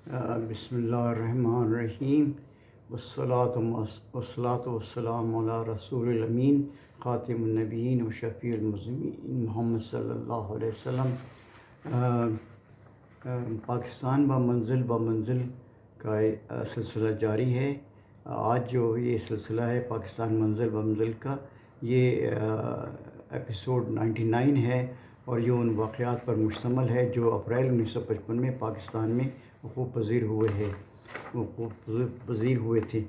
بسم اللہ الرحمن الرحیم والصلاة والسلام علی رسول الامین خاتم النبیین و شفیع المذنبین محمد صلی اللہ علیہ وسلم۔ پاکستان بمنزل بمنزل کا سلسلہ جاری ہے۔ آج جو یہ سلسلہ ہے پاکستان منزل بمنزل کا، یہ ایپیسوڈ 99 ہے اور یہ ان واقعات پر مشتمل ہے جو اپریل 1955 میں پاکستان میں وقوع پذیر ہوئے تھے۔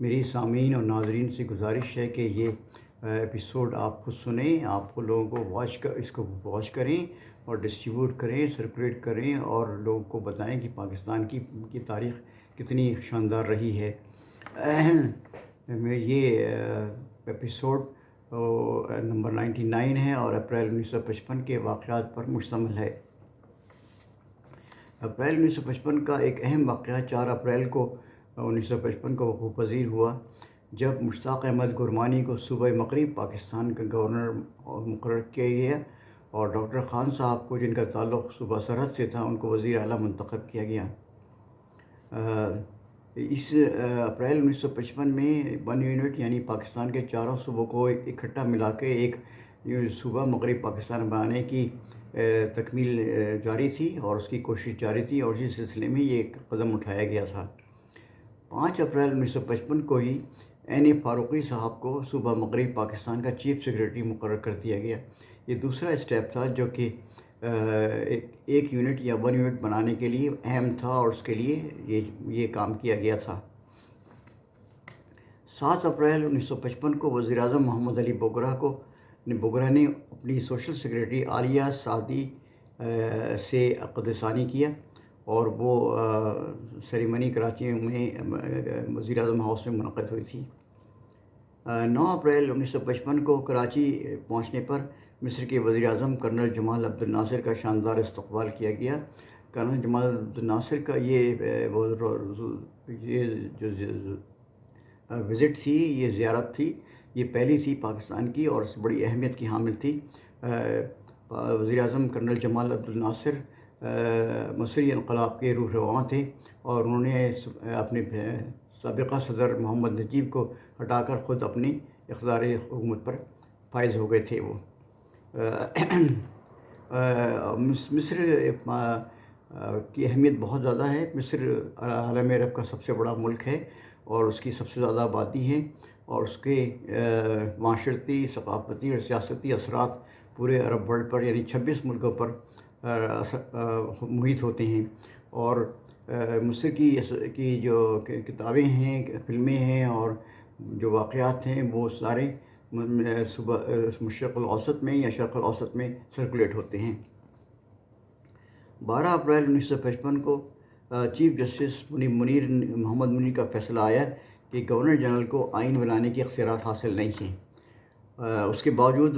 میری سامعین اور ناظرین سے گزارش ہے کہ یہ ایپیسوڈ آپ خود سنیں، آپ کو لوگوں کو اس کو واچ کریں اور ڈسٹریبیوٹ کریں، سرکولیٹ کریں اور لوگوں کو بتائیں کہ پاکستان کی تاریخ کتنی شاندار رہی ہے۔ یہ ایپیسوڈ نمبر 99 ہے اور اپریل 1955 کے واقعات پر مشتمل ہے۔ اپریل 1955 کا ایک اہم واقعہ 4 اپریل کو 1955 کو وقوع پذیر ہوا، جب مشتاق احمد گرمانی کو صوبہ مغرب پاکستان کا گورنر مقرر کیا گیا اور ڈاکٹر خان صاحب کو، جن کا تعلق صوبہ سرحد سے تھا، ان کو وزیر اعلیٰ منتخب کیا گیا۔ اس اپریل 1955 میں 1 یونٹ یعنی پاکستان کے چاروں صوبوں کو اکٹھا ملا کے ایک صوبہ مغرب پاکستان بنانے کی تکمیل جاری تھی اور اس کی کوشش جاری تھی، اور اسی سلسلے میں یہ ایک قدم اٹھایا گیا تھا۔ 5 اپریل 1955 کو ہی این فاروقی صاحب کو صوبہ مغرب پاکستان کا چیف سیکریٹری مقرر کر دیا گیا۔ یہ دوسرا اسٹیپ تھا جو کہ 1 یونٹ یا 1 یونٹ بنانے کے لیے اہم تھا، اور اس کے لیے یہ کام کیا گیا تھا۔ 7 اپریل 1955 کو وزیر اعظم محمد علی بگرا نے اپنی سوشل سیکریٹری عالیہ سعدی سے عقد ثانی کیا اور وہ سیریمنی کراچی میں وزیر اعظم ہاؤس میں منعقد ہوئی تھی۔ 9 اپریل 1955 کو کراچی پہنچنے پر مصر کے وزیر اعظم کرنل جمال عبد الناصر کا شاندار استقبال کیا گیا۔ کرنل جمال عبد الناصر کا یہ جو وزٹ تھی، یہ زیارت تھی، یہ پہلی تھی پاکستان کی اور اس بڑی اہمیت کی حامل تھی۔ وزیر اعظم کرنل جمال عبد الناصر مصری انقلاب کے روح رواں تھے اور انہوں نے اپنے سابقہ صدر محمد نجیب کو ہٹا کر خود اپنی اقتدار حکومت پر فائز ہو گئے تھے۔ وہ مصر کی اہمیت بہت زیادہ ہے۔ مصر عالم عرب کا سب سے بڑا ملک ہے اور اس کی سب سے زیادہ آبادی ہے، اور اس کے معاشرتی، ثقافتی اور سیاسی اثرات پورے عرب ورلڈ پر یعنی 26 ملکوں پر محیط ہوتے ہیں۔ اور مصر کی جو کتابیں ہیں، فلمیں ہیں اور جو واقعات ہیں، وہ سارے مشرق الاوسط میں یا شرق الاوسط میں سرکولیٹ ہوتے ہیں۔ 12 اپریل 1955 کو چیف جسٹس محمد منیر کا فیصلہ آیا کہ گورنر جنرل کو آئین بنانے کی اختیارات حاصل نہیں ہیں۔ اس کے باوجود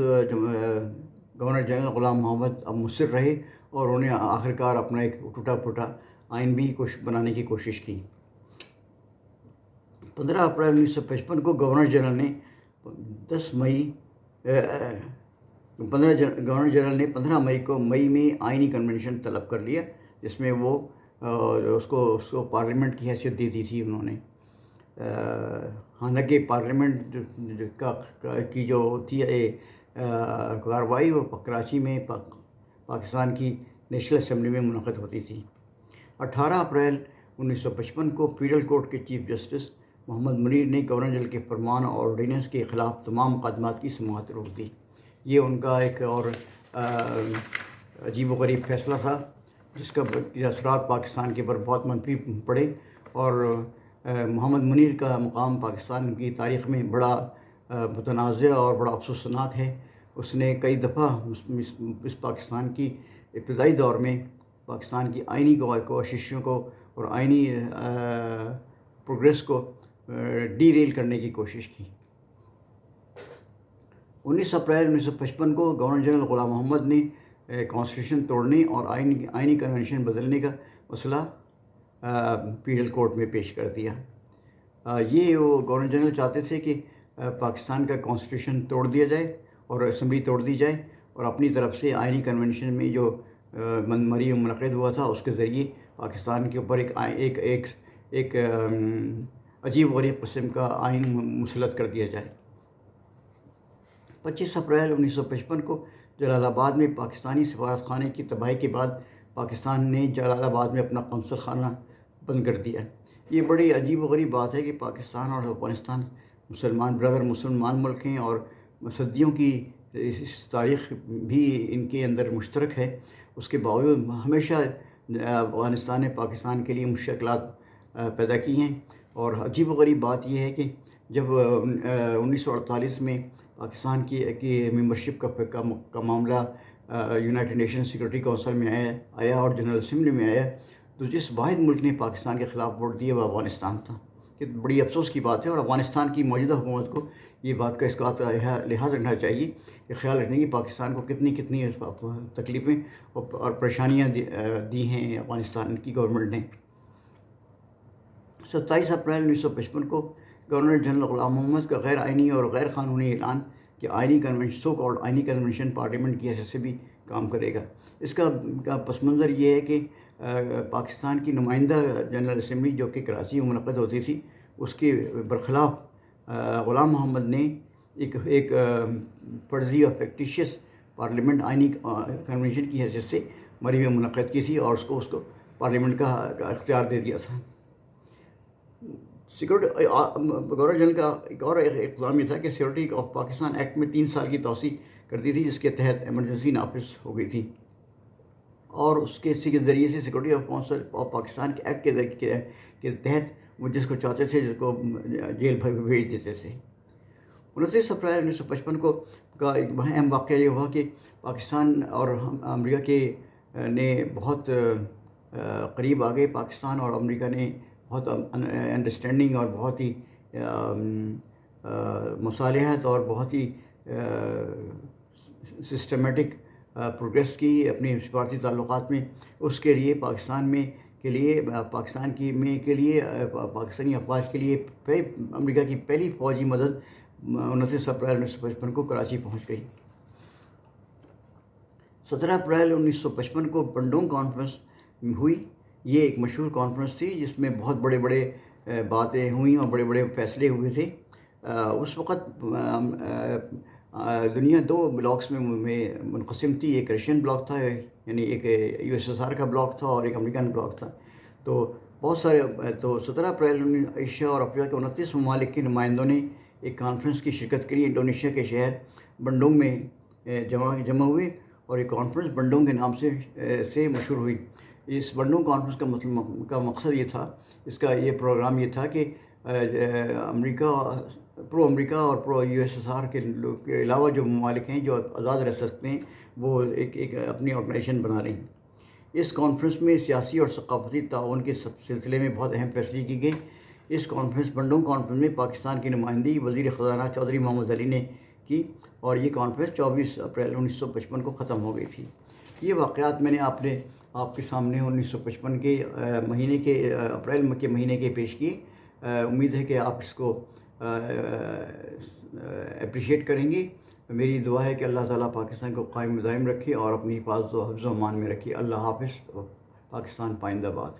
گورنر جنرل غلام محمد اب مصر رہے اور انہوں نے آخرکار اپنا ایک ٹوٹا پھوٹا آئین بھی بنانے کی کوشش کی۔ 15 اپریل 1955 کو گورنر جنرل نے 15 مئی کو میں آئینی کنونشن طلب کر لیا، جس میں وہ اس کو پارلیمنٹ کی حیثیت دے دی تھی انہوں نے۔ حالانکہ پارلیمنٹ کی جو تھی کارروائی وہ کراچی میں پاکستان کی نیشنل اسمبلی میں منعقد ہوتی تھی۔ 18 اپریل 1955 کو پیڈل کورٹ کے چیف جسٹس محمد منیر نے گورنر جنرل کے فرمان اور آرڈیننس کے خلاف تمام مقدمات کی سماعت روک دی۔ یہ ان کا ایک اور عجیب و غریب فیصلہ تھا، جس کا اثرات پاکستان کے اوپر بہت منفی پڑے، اور محمد منیر کا مقام پاکستان کی تاریخ میں بڑا متنازع اور بڑا افسوسناک ہے۔ اس نے کئی دفعہ اس پاکستان کی ابتدائی دور میں پاکستان کی آئینی کوششوں کو اور آئینی پروگریس کو ڈی ریل کرنے کی کوشش کی۔ 19 اپریل 1955 کو گورنر جنرل غلام محمد نے کانسٹیٹیوشن توڑنے اور آئینی کنونشن بدلنے کا مسئلہ پیڈل کورٹ میں پیش کر دیا۔ یہ وہ گورنر جنرل چاہتے تھے کہ پاکستان کا کانسٹیٹیوشن توڑ دیا جائے اور اسمبلی توڑ دی جائے، اور اپنی طرف سے آئینی کنونشن میں جو منظوری منعقد ہوا تھا اس کے ذریعے پاکستان کے اوپر ایک عجیب و غریب قسم کا آئین مسلط کر دیا جائے۔ 25 اپریل 1955 کو جلال آباد میں پاکستانی سفارت خانے کی تباہی کے بعد پاکستان نے جلال آباد میں اپنا قونصل خانہ بند کر دیا۔ یہ بڑی عجیب و غریب بات ہے کہ پاکستان اور افغانستان مسلمان ملک ہیں، اور صدیوں کی اس تاریخ بھی ان کے اندر مشترک ہے۔ اس کے باوجود ہمیشہ افغانستان نے پاکستان کے لیے مشکلات پیدا کی ہیں، اور عجیب و غریب بات یہ ہے کہ جب 1948 میں پاکستان کی ممبرشپ کا معاملہ یونائٹڈ نیشن سیکورٹی کونسل میں آیا اور جنرل اسمبلی میں آیا، تو جس واحد ملک نے پاکستان کے خلاف ووٹ دیا وہ افغانستان تھا۔ کہ بڑی افسوس کی بات ہے، اور افغانستان کی موجودہ حکومت کو یہ بات کا اس کا لحاظ رکھنا چاہیے، کہ خیال رکھنے کی پاکستان کو کتنی تکلیفیں اور پریشانیاں دی ہیں افغانستان کی گورنمنٹ نے۔ 27 اپریل 1955 کو گورنر جنرل غلام محمد کا غیر آئینی اور غیر قانونی اعلان کہ آئینی کنونشن پارلیمنٹ کی حیثیت سے بھی کام کرے گا۔ اس کا پس منظر یہ ہے کہ پاکستان کی نمائندہ جنرل اسمبلی جو کہ کراچی میں منعقد ہوتی تھی، اس کے برخلاف غلام محمد نے ایک فرضی اور فیکٹیشیس پارلیمنٹ آئینی کنونشن کی حیثیت سے مری میں منعقد کی تھی، اور اس کو پارلیمنٹ کا اختیار دے دیا تھا۔ گورنر جنرل کا ایک اور اقدام یہ تھا کہ سیکورٹی آف پاکستان ایکٹ میں 3 سال کی توسیع کر دی تھی، جس کے تحت ایمرجنسی نافذ ہو گئی تھی، اور اسی کے ذریعے سے security of council of Pakistan کے ایکٹ کے تحت وہ جس کو چاہتے تھے جس کو جیل بھیج دیتے تھے۔ 29 اپریل 1955 کو کا ایک اہم واقعہ یہ ہوا کہ پاکستان اور امریکہ نے بہت قریب آ گئے۔ پاکستان اور امریکہ نے بہت انڈرسٹینڈنگ اور بہت ہی مصالحت اور بہت ہی سسٹمیٹک پروگریس کی اپنی سفارتی تعلقات میں۔ اس کے لیے پاکستانی افواج کے لیے امریکہ کی پہلی فوجی مدد 29 اپریل 1955 کو کراچی پہنچ گئی۔ 17 اپریل 1955 کو بنڈونگ کانفرنس ہوئی۔ یہ ایک مشہور کانفرنس تھی جس میں بہت بڑے باتیں ہوئیں اور بڑے فیصلے ہوئے تھے۔ اس وقت دنیا 2 بلاکس میں منقسم تھی۔ ایک رشین بلاک تھا، یعنی ایک USSR کا بلاک تھا، اور ایک امریکن بلاک تھا۔ تو 17 اپریل ایشیا اور افریقہ کے 29 ممالک کے نمائندوں نے ایک کانفرنس کی شرکت کے لیے انڈونیشیا کے شہر بنڈونگ میں جمع ہوئے، اور ایک کانفرنس بنڈونگ کے نام سے مشہور ہوئی۔ اس بنڈونگ کانفرنس کا مقصد یہ تھا، یہ پروگرام یہ تھا کہ پرو امریکہ اور پرو USSR کے علاوہ جو ممالک ہیں جو آزاد رہ سکتے ہیں، وہ ایک اپنی آرگنائزیشن بنا رہے ہیں۔ اس کانفرنس میں سیاسی اور ثقافتی تعاون کے سلسلے میں بہت اہم فیصلے کی گئے۔ اس بنڈونگ کانفرنس میں پاکستان کی نمائندگی وزیر خزانہ چودھری محمد علی نے کی، اور یہ کانفرنس 24 اپریل 1955 کو ختم ہو گئی تھی۔ یہ واقعات میں نے آپ کے سامنے 1955 کے اپریل کے مہینے کے پیش کیے۔ امید ہے کہ آپ اس کو اپریشیٹ کریں گے۔ میری دعا ہے کہ اللہ تعالیٰ پاکستان کو قائم و دائم رکھے اور اپنی حفاظت و حفظ و امان میں رکھے۔ اللہ حافظ۔ پاکستان پائندہ باد۔